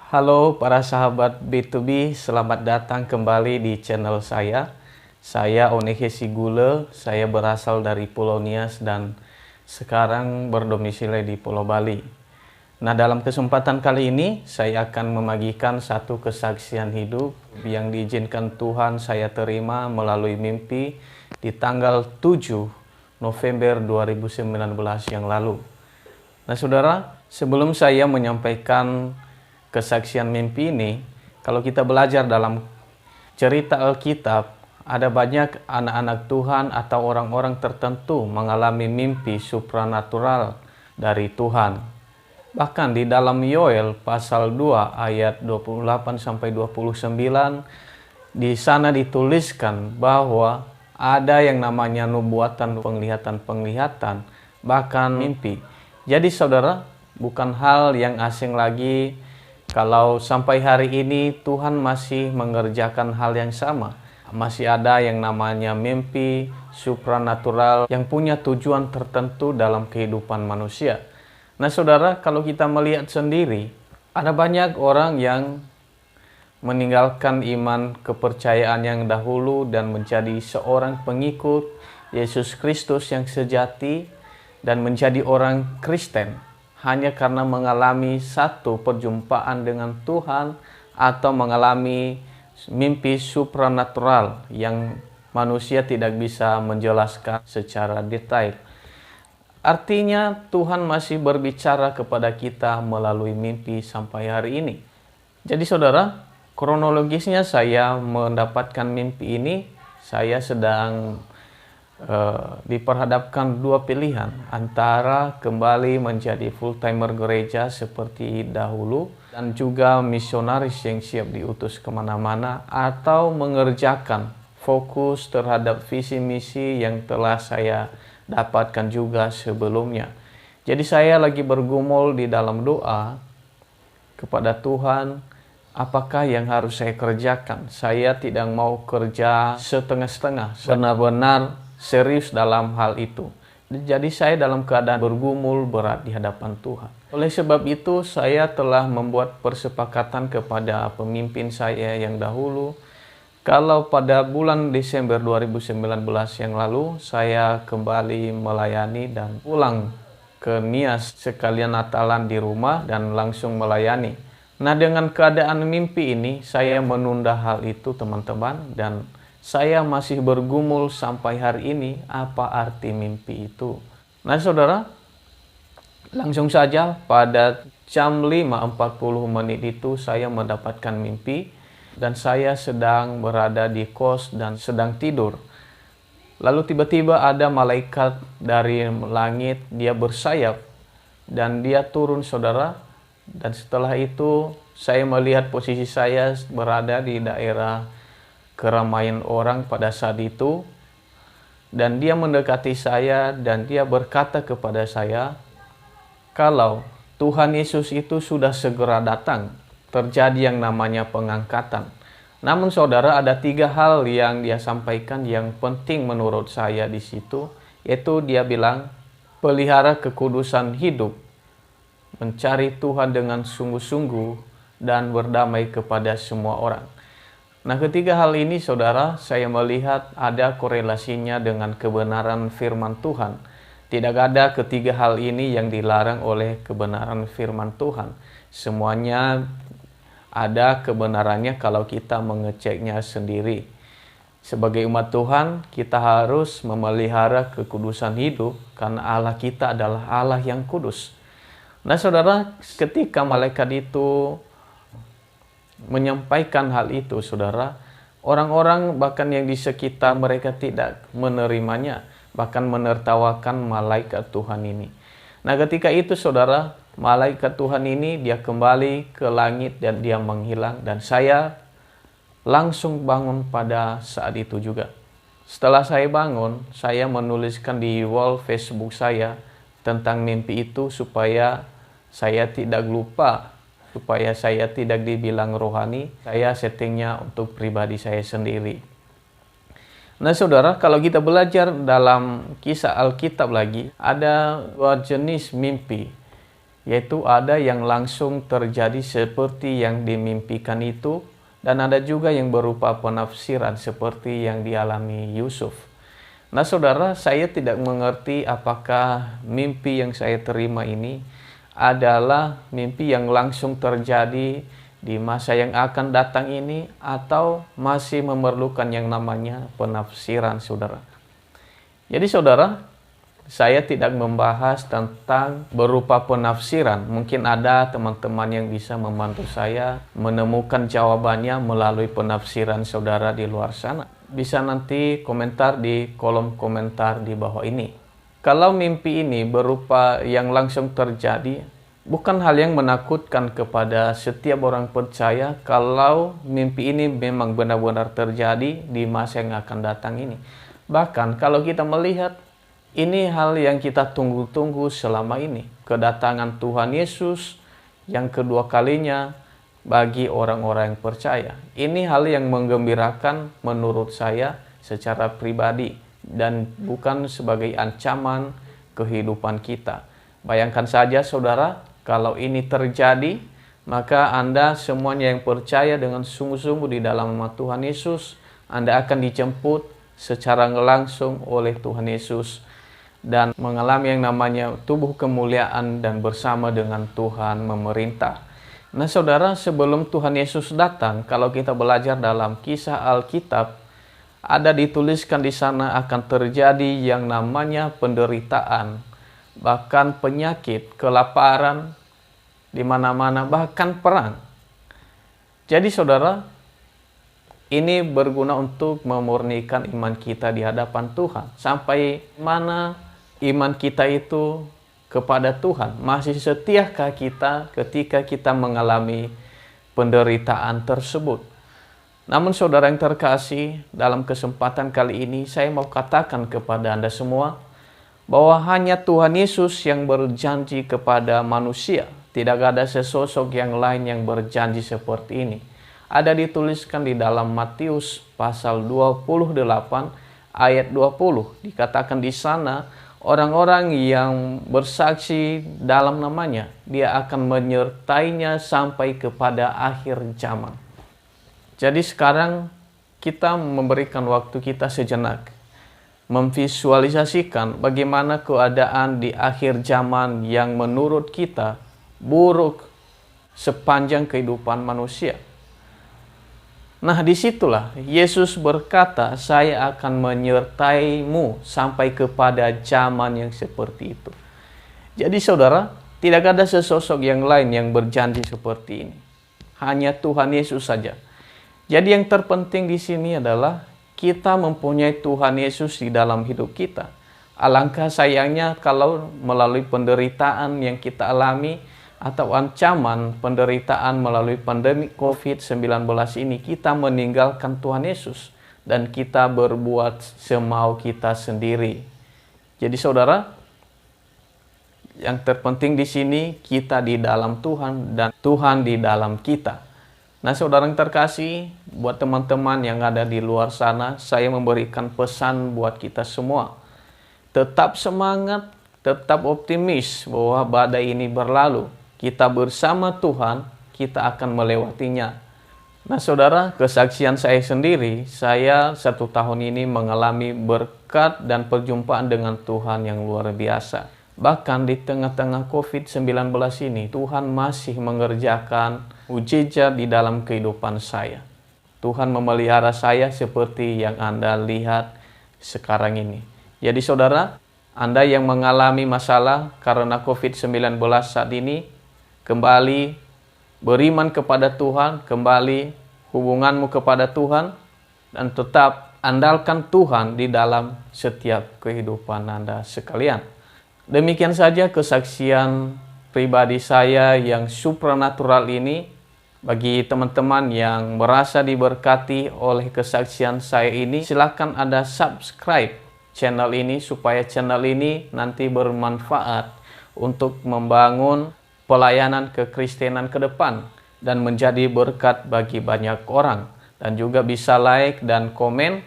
Halo para sahabat B2B, selamat datang kembali di channel saya. Saya Onege Sigule, saya berasal dari Pulau Nias dan sekarang berdomisili di Pulau Bali. Nah, dalam kesempatan kali ini saya akan membagikan satu kesaksian hidup yang diizinkan Tuhan saya terima melalui mimpi di tanggal 7 November 2019 yang lalu. Nah, saudara, sebelum saya menyampaikan kesaksian mimpi ini, kalau kita belajar dalam cerita Alkitab, ada banyak anak-anak Tuhan atau orang-orang tertentu mengalami mimpi supranatural dari Tuhan. Bahkan di dalam Yoel pasal 2 ayat 28-29, di sana dituliskan bahwa ada yang namanya nubuatan, penglihatan, bahkan mimpi. Jadi saudara, bukan hal yang asing lagi kalau sampai hari ini Tuhan masih mengerjakan hal yang sama. Masih ada yang namanya mimpi supranatural yang punya tujuan tertentu dalam kehidupan manusia. Nah saudara, kalau kita melihat sendiri, ada banyak orang yang meninggalkan iman kepercayaan yang dahulu dan menjadi seorang pengikut Yesus Kristus yang sejati dan menjadi orang Kristen hanya karena mengalami satu perjumpaan dengan Tuhan atau mengalami mimpi supranatural yang manusia tidak bisa menjelaskan secara detail. Artinya Tuhan masih berbicara kepada kita melalui mimpi sampai hari ini. Jadi saudara, kronologisnya saya mendapatkan mimpi ini, saya sedang diperhadapkan dua pilihan antara kembali menjadi full-timer gereja seperti dahulu dan juga misionaris yang siap diutus kemana-mana, atau mengerjakan fokus terhadap visi misi yang telah saya dapatkan juga sebelumnya. Jadi saya lagi bergumul di dalam doa kepada Tuhan, apakah yang harus saya kerjakan? Saya tidak mau kerja setengah-setengah, benar-benar serius dalam hal itu. Jadi saya dalam keadaan bergumul berat di hadapan Tuhan. Oleh sebab itu saya telah membuat persepakatan kepada pemimpin saya yang dahulu, kalau pada bulan Desember 2019 yang lalu saya kembali melayani dan pulang ke Nias sekalian Natalan di rumah dan langsung melayani. Nah, dengan keadaan mimpi ini saya menunda hal itu teman-teman, dan saya masih bergumul sampai hari ini apa arti mimpi itu. Nah saudara, langsung saja pada jam 5.40 itu saya mendapatkan mimpi dan saya sedang berada di kos dan sedang tidur. Lalu tiba-tiba ada malaikat dari langit, dia bersayap dan dia turun saudara. Dan setelah itu saya melihat posisi saya berada di daerah keramaian orang pada saat itu, dan dia mendekati saya dan dia berkata kepada saya, kalau Tuhan Yesus itu sudah segera datang, terjadi yang namanya pengangkatan. Namun saudara, ada tiga hal yang dia sampaikan yang penting menurut saya di situ, yaitu dia bilang, pelihara kekudusan hidup, mencari Tuhan dengan sungguh-sungguh, dan berdamai kepada semua orang. Nah, ketiga hal ini saudara, saya melihat ada korelasinya dengan kebenaran firman Tuhan. Tidak ada ketiga hal ini yang dilarang oleh kebenaran firman Tuhan. Semuanya ada kebenarannya kalau kita mengeceknya sendiri. Sebagai umat Tuhan, kita harus memelihara kekudusan hidup karena Allah kita adalah Allah yang kudus. Nah saudara, ketika malaikat itu menyampaikan hal itu saudara, orang-orang bahkan yang di sekitar mereka tidak menerimanya, bahkan menertawakan malaikat Tuhan ini. Nah ketika itu saudara, malaikat Tuhan ini dia kembali ke langit dan dia menghilang, dan saya langsung bangun pada saat itu juga. Setelah saya bangun, saya menuliskan di wall Facebook saya tentang mimpi itu supaya saya tidak lupa, supaya saya tidak dibilang rohani. Saya settingnya untuk pribadi saya sendiri. Nah saudara, kalau kita belajar dalam kisah Alkitab lagi, ada dua jenis mimpi. yaitu ada yang langsung terjadi seperti yang dimimpikan itu, dan ada juga yang berupa penafsiran seperti yang dialami Yusuf. Nah saudara, saya tidak mengerti apakah mimpi yang saya terima ini adalah mimpi yang langsung terjadi di masa yang akan datang ini, atau masih memerlukan yang namanya penafsiran, saudara. Jadi saudara, saya tidak membahas tentang berupa penafsiran. Mungkin ada teman-teman yang bisa membantu saya menemukan jawabannya melalui penafsiran saudara di luar sana. Bisa nanti komentar di kolom komentar di bawah ini. Kalau mimpi ini berupa yang langsung terjadi, bukan hal yang menakutkan kepada setiap orang percaya kalau mimpi ini memang benar-benar terjadi di masa yang akan datang ini. Bahkan kalau kita melihat, ini hal yang kita tunggu-tunggu selama ini. Kedatangan Tuhan Yesus yang kedua kalinya bagi orang-orang yang percaya. Ini hal yang menggembirakan menurut saya secara pribadi, dan bukan sebagai ancaman kehidupan kita. Bayangkan saja saudara, kalau ini terjadi, maka Anda semuanya yang percaya dengan sungguh-sungguh di dalam nama Tuhan Yesus, Anda akan dijemput secara langsung oleh Tuhan Yesus dan mengalami yang namanya tubuh kemuliaan dan bersama dengan Tuhan memerintah. Nah saudara, sebelum Tuhan Yesus datang, kalau kita belajar dalam kisah Alkitab, ada dituliskan di sana akan terjadi yang namanya penderitaan, bahkan penyakit, kelaparan, di mana-mana, bahkan perang. Jadi saudara, ini berguna untuk memurnikan iman kita di hadapan Tuhan. Sampai mana iman kita itu kepada Tuhan? Masih setiakah kita ketika kita mengalami penderitaan tersebut? Namun saudara yang terkasih, dalam kesempatan kali ini saya mau katakan kepada Anda semua bahwa hanya Tuhan Yesus yang berjanji kepada manusia. Tidak ada sesosok yang lain yang berjanji seperti ini. Ada dituliskan di dalam Matius pasal 28 ayat 20. Dikatakan di sana, orang-orang yang bersaksi dalam namanya, dia akan menyertainya sampai kepada akhir zaman. Jadi sekarang kita memberikan waktu kita sejenak, memvisualisasikan bagaimana keadaan di akhir zaman yang menurut kita buruk sepanjang kehidupan manusia. Nah disitulah Yesus berkata, saya akan menyertaimu sampai kepada zaman yang seperti itu. Jadi saudara, tidak ada sesosok yang lain yang berjanji seperti ini. Hanya Tuhan Yesus saja. Jadi yang terpenting di sini adalah kita mempunyai Tuhan Yesus di dalam hidup kita. Alangkah sayangnya kalau melalui penderitaan yang kita alami atau ancaman penderitaan melalui pandemi COVID-19 ini, kita meninggalkan Tuhan Yesus dan kita berbuat semau kita sendiri. Jadi saudara, yang terpenting di sini kita di dalam Tuhan dan Tuhan di dalam kita. Nah saudara yang terkasih, buat teman-teman yang ada di luar sana, saya memberikan pesan buat kita semua. Tetap semangat, tetap optimis bahwa badai ini berlalu. Kita bersama Tuhan, kita akan melewatinya. Nah saudara, kesaksian saya sendiri, saya 1 tahun ini mengalami berkat dan perjumpaan dengan Tuhan yang luar biasa. Bahkan di tengah-tengah COVID-19 ini, Tuhan masih mengerjakan mujizat di dalam kehidupan saya. Tuhan memelihara saya seperti yang Anda lihat sekarang ini. Jadi saudara, Anda yang mengalami masalah karena COVID-19 saat ini, kembali beriman kepada Tuhan, kembali hubunganmu kepada Tuhan, dan tetap andalkan Tuhan di dalam setiap kehidupan Anda sekalian. Demikian saja kesaksian pribadi saya yang supranatural ini. Bagi teman-teman yang merasa diberkati oleh kesaksian saya ini, silakan Anda subscribe channel ini supaya channel ini nanti bermanfaat untuk membangun pelayanan kekristenan ke depan dan menjadi berkat bagi banyak orang. Dan juga bisa like dan komen,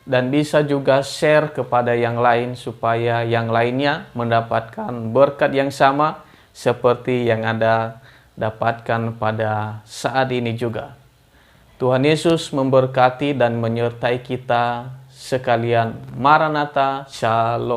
dan bisa juga share kepada yang lain supaya yang lainnya mendapatkan berkat yang sama seperti yang Anda dapatkan pada saat ini juga. Tuhan Yesus memberkati dan menyertai kita sekalian. Maranatha, Shalom.